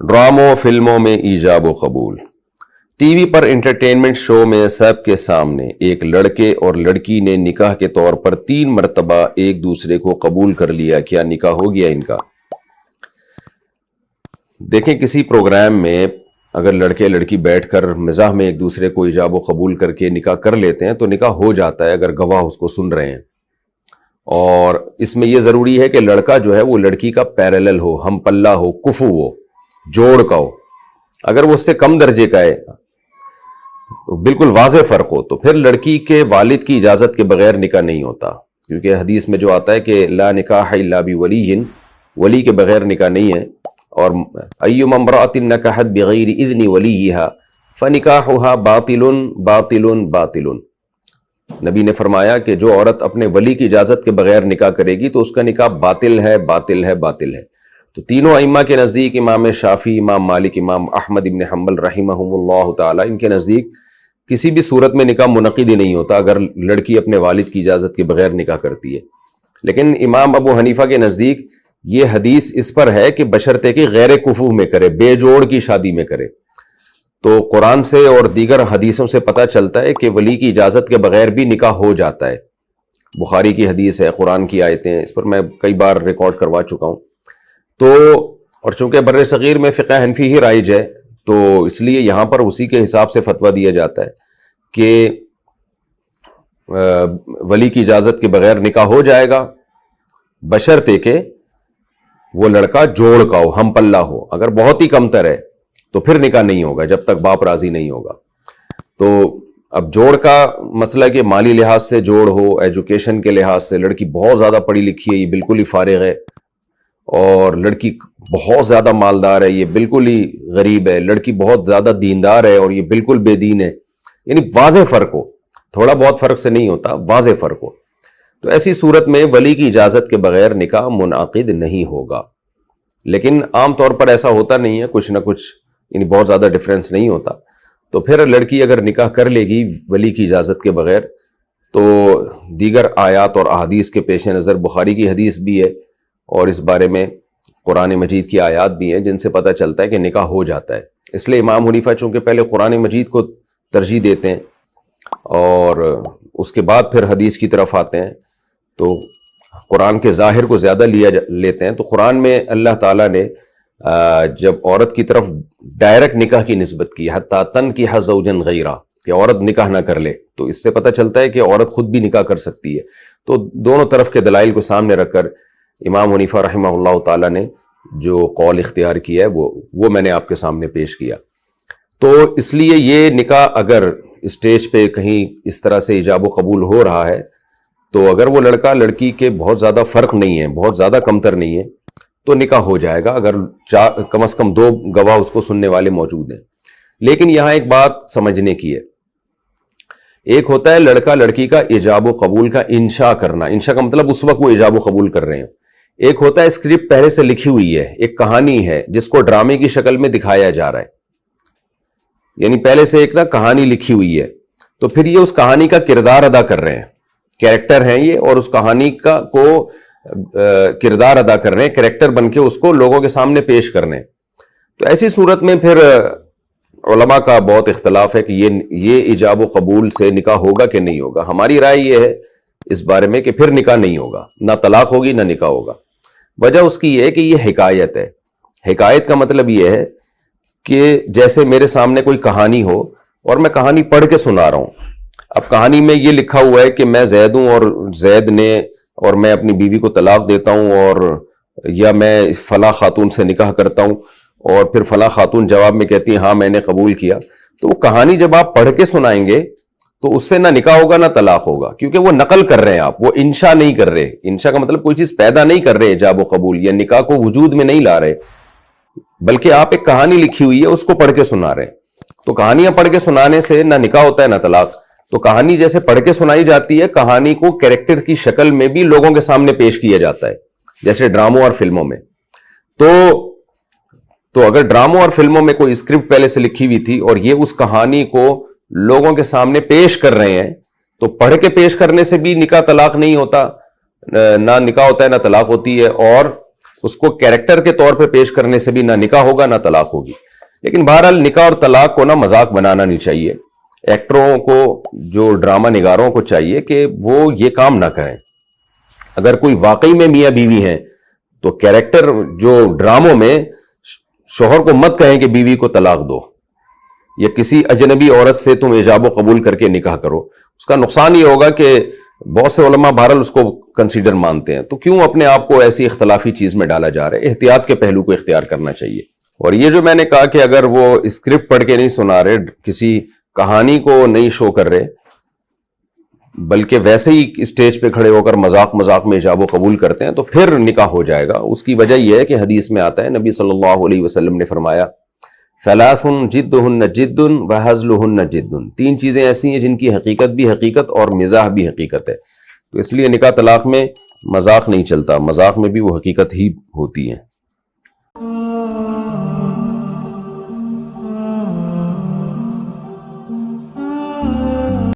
ڈراموں فلموں میں ایجاب و قبول۔ ٹی وی پر انٹرٹینمنٹ شو میں سب کے سامنے ایک لڑکے اور لڑکی نے نکاح کے طور پر 3 مرتبہ ایک دوسرے کو قبول کر لیا۔ کیا نکاح ہو گیا ان کا؟ دیکھیں، کسی پروگرام میں اگر لڑکے لڑکی بیٹھ کر مزاح میں ایک دوسرے کو ایجاب و قبول کر کے نکاح کر لیتے ہیں تو نکاح ہو جاتا ہے اگر گواہ اس کو سن رہے ہیں۔ اور اس میں یہ ضروری ہے کہ لڑکا جو ہے وہ لڑکی کا پیرالل ہو، ہم پلہ ہو، کفو ہو، جوڑ کا ہو۔ اگر وہ اس سے کم درجے کا ہے تو بالکل واضح فرق ہو تو پھر لڑکی کے والد کی اجازت کے بغیر نکاح نہیں ہوتا، کیونکہ حدیث میں جو آتا ہے کہ لا نکاح الا بولی، ولی کے بغیر نکاح نہیں ہے۔ اور ایما امرأۃ نکحت بغیر اذن ولیہا فنکاحھا باطل باطل باطل۔ نبی نے فرمایا کہ جو عورت اپنے ولی کی اجازت کے بغیر نکاح کرے گی تو اس کا نکاح باطل ہے باطل ہے باطل ہے۔ تو تینوں ائمہ کے نزدیک، امام شافعی، امام مالک، امام احمد ابن حنبل رحمہم اللہ تعالی، ان کے نزدیک کسی بھی صورت میں نکاح منعقد ہی نہیں ہوتا اگر لڑکی اپنے والد کی اجازت کے بغیر نکاح کرتی ہے۔ لیکن امام ابو حنیفہ کے نزدیک یہ حدیث اس پر ہے کہ بشرطے کہ غیر کفو میں کرے، بے جوڑ کی شادی میں کرے۔ تو قرآن سے اور دیگر حدیثوں سے پتہ چلتا ہے کہ ولی کی اجازت کے بغیر بھی نکاح ہو جاتا ہے۔ بخاری کی حدیث ہے، قرآن کی آیتیں ہیں، اس پر میں کئی بار ریکارڈ کروا چکا ہوں۔ تو اور چونکہ بر صغیر میں فقہ حنفی ہی رائج ہے تو اس لیے یہاں پر اسی کے حساب سے فتویٰ دیا جاتا ہے کہ ولی کی اجازت کے بغیر نکاح ہو جائے گا بشرطے کہ وہ لڑکا جوڑ کا ہو، ہم پلہ ہو۔ اگر بہت ہی کم تر ہے تو پھر نکاح نہیں ہوگا جب تک باپ راضی نہیں ہوگا۔ تو اب جوڑ کا مسئلہ کہ مالی لحاظ سے جوڑ ہو، ایجوکیشن کے لحاظ سے لڑکی بہت زیادہ پڑھی لکھی ہے، یہ بالکل ہی فارغ ہے، اور لڑکی بہت زیادہ مالدار ہے، یہ بالکل ہی غریب ہے، لڑکی بہت زیادہ دیندار ہے اور یہ بالکل بے دین ہے، یعنی واضح فرق ہو، تھوڑا بہت فرق سے نہیں ہوتا، واضح فرق ہو، تو ایسی صورت میں ولی کی اجازت کے بغیر نکاح منعقد نہیں ہوگا۔ لیکن عام طور پر ایسا ہوتا نہیں ہے، کچھ نہ کچھ، یعنی بہت زیادہ ڈفرینس نہیں ہوتا۔ تو پھر لڑکی اگر نکاح کر لے گی ولی کی اجازت کے بغیر تو دیگر آیات اور احادیث کے پیش نظر، بخاری کی حدیث بھی ہے اور اس بارے میں قرآن مجید کی آیات بھی ہیں جن سے پتہ چلتا ہے کہ نکاح ہو جاتا ہے۔ اس لیے امام حنیفہ چونکہ پہلے قرآن مجید کو ترجیح دیتے ہیں اور اس کے بعد پھر حدیث کی طرف آتے ہیں، تو قرآن کے ظاہر کو زیادہ لیتے ہیں۔ تو قرآن میں اللہ تعالیٰ نے جب عورت کی طرف ڈائریکٹ نکاح کی نسبت کی، حتیٰ تنکح زوجا غیرہ، کہ عورت نکاح نہ کر لے، تو اس سے پتہ چلتا ہے کہ عورت خود بھی نکاح کر سکتی ہے۔ تو دونوں طرف کے دلائل کو سامنے رکھ کر امام حنیفہ رحمہ اللہ تعالیٰ نے جو قول اختیار کیا ہے وہ میں نے آپ کے سامنے پیش کیا۔ تو اس لیے یہ نکاح اگر اسٹیج پہ کہیں اس طرح سے ایجاب و قبول ہو رہا ہے تو اگر وہ لڑکا لڑکی کے بہت زیادہ فرق نہیں ہے، بہت زیادہ کمتر نہیں ہے، تو نکاح ہو جائے گا اگر کم از کم 2 گواہ اس کو سننے والے موجود ہیں۔ لیکن یہاں ایک بات سمجھنے کی ہے، ایک ہوتا ہے لڑکا لڑکی کا ایجاب و قبول کا انشاء کرنا، انشاء کا مطلب اس وقت وہ ایجاب و قبول کر رہے ہیں۔ ایک ہوتا ہے اسکرپٹ پہلے سے لکھی ہوئی ہے، ایک کہانی ہے جس کو ڈرامے کی شکل میں دکھایا جا رہا ہے، یعنی پہلے سے ایک کہانی لکھی ہوئی ہے، تو پھر یہ اس کہانی کا کردار ادا کر رہے ہیں، کیریکٹر ہیں یہ، اور اس کہانی کو کردار ادا کر رہے ہیں، کریکٹر بن کے اس کو لوگوں کے سامنے پیش کرنے۔ تو ایسی صورت میں پھر علماء کا بہت اختلاف ہے کہ یہ ایجاب و قبول سے نکاح ہوگا کہ نہیں ہوگا۔ ہماری رائے یہ ہے اس بارے میں کہ پھر نکاح نہیں ہوگا، نہ طلاق ہوگی نہ نکاح ہوگا۔ وجہ اس کی یہ ہے کہ یہ حکایت ہے۔ حکایت کا مطلب یہ ہے کہ جیسے میرے سامنے کوئی کہانی ہو اور میں کہانی پڑھ کے سنا رہا ہوں۔ اب کہانی میں یہ لکھا ہوا ہے کہ میں زید ہوں اور زید نے اور میں اپنی بیوی کو طلاق دیتا ہوں، اور یا میں فلاں خاتون سے نکاح کرتا ہوں، اور پھر فلاں خاتون جواب میں کہتی ہے ہاں میں نے قبول کیا۔ تو وہ کہانی جب آپ پڑھ کے سنائیں گے تو اس سے نہ نکاح ہوگا نہ طلاق ہوگا، کیونکہ وہ نقل کر رہے ہیں آپ، وہ انشاء نہیں کر رہے۔ انشاء کا مطلب کوئی چیز پیدا نہیں کر رہے ایجاب و قبول یا نکاح کو وجود میں نہیں لا رہے، بلکہ آپ ایک کہانی لکھی ہوئی ہے اس کو پڑھ کے سنا رہے ہیں۔ تو کہانیاں پڑھ کے سنانے سے نہ نکاح ہوتا ہے نہ طلاق۔ تو کہانی جیسے پڑھ کے سنائی جاتی ہے، کہانی کو کیریکٹر کی شکل میں بھی لوگوں کے سامنے پیش کیا جاتا ہے، جیسے ڈراموں اور فلموں میں۔ تو اگر ڈراموں اور فلموں میں کوئی اسکرپٹ پہلے سے لکھی ہوئی تھی اور یہ اس کہانی کو لوگوں کے سامنے پیش کر رہے ہیں، تو پڑھ کے پیش کرنے سے بھی نکاح طلاق نہیں ہوتا، نہ نکاح ہوتا ہے نہ طلاق ہوتی ہے، اور اس کو کیریکٹر کے طور پہ پیش کرنے سے بھی نہ نکاح ہوگا نہ طلاق ہوگی. لیکن بہرحال نکاح اور طلاق کو نہ مذاق بنانا نہیں چاہیے. ایکٹروں کو, جو ڈرامہ نگاروں کو چاہیے کہ وہ یہ کام نہ کریں. اگر کوئی واقعی میں میاں بیوی ہیں تو کیریکٹر جو ڈراموں میں شوہر کو مت کہیں کہ بیوی کو طلاق دو, یا کسی اجنبی عورت سے تم ایجاب و قبول کر کے نکاح کرو. اس کا نقصان یہ ہوگا کہ بہت سے علماء بہرحال اس کو کنسیڈر مانتے ہیں, تو کیوں اپنے آپ کو ایسی اختلافی چیز میں ڈالا جا رہا ہے. احتیاط کے پہلو کو اختیار کرنا چاہیے. اور یہ جو میں نے کہا کہ اگر وہ اسکرپٹ پڑھ کے نہیں سنا رہے, کسی کہانی کو نہیں شو کر رہے, بلکہ ویسے ہی اسٹیج پہ کھڑے ہو کر مذاق میں ایجاب و قبول کرتے ہیں, تو پھر نکاح ہو جائے گا. اس کی وجہ یہ ہے کہ حدیث میں آتا ہے, نبی صلی اللہ علیہ وسلم نے فرمایا ثلاث جدہن جد وہزلہن جد. 3 چیزیں ایسی ہیں جن کی حقیقت بھی حقیقت اور مزاح بھی حقیقت ہے. تو اس لیے نکاح طلاق میں مذاق نہیں چلتا, مذاق میں بھی وہ حقیقت ہی ہوتی ہے.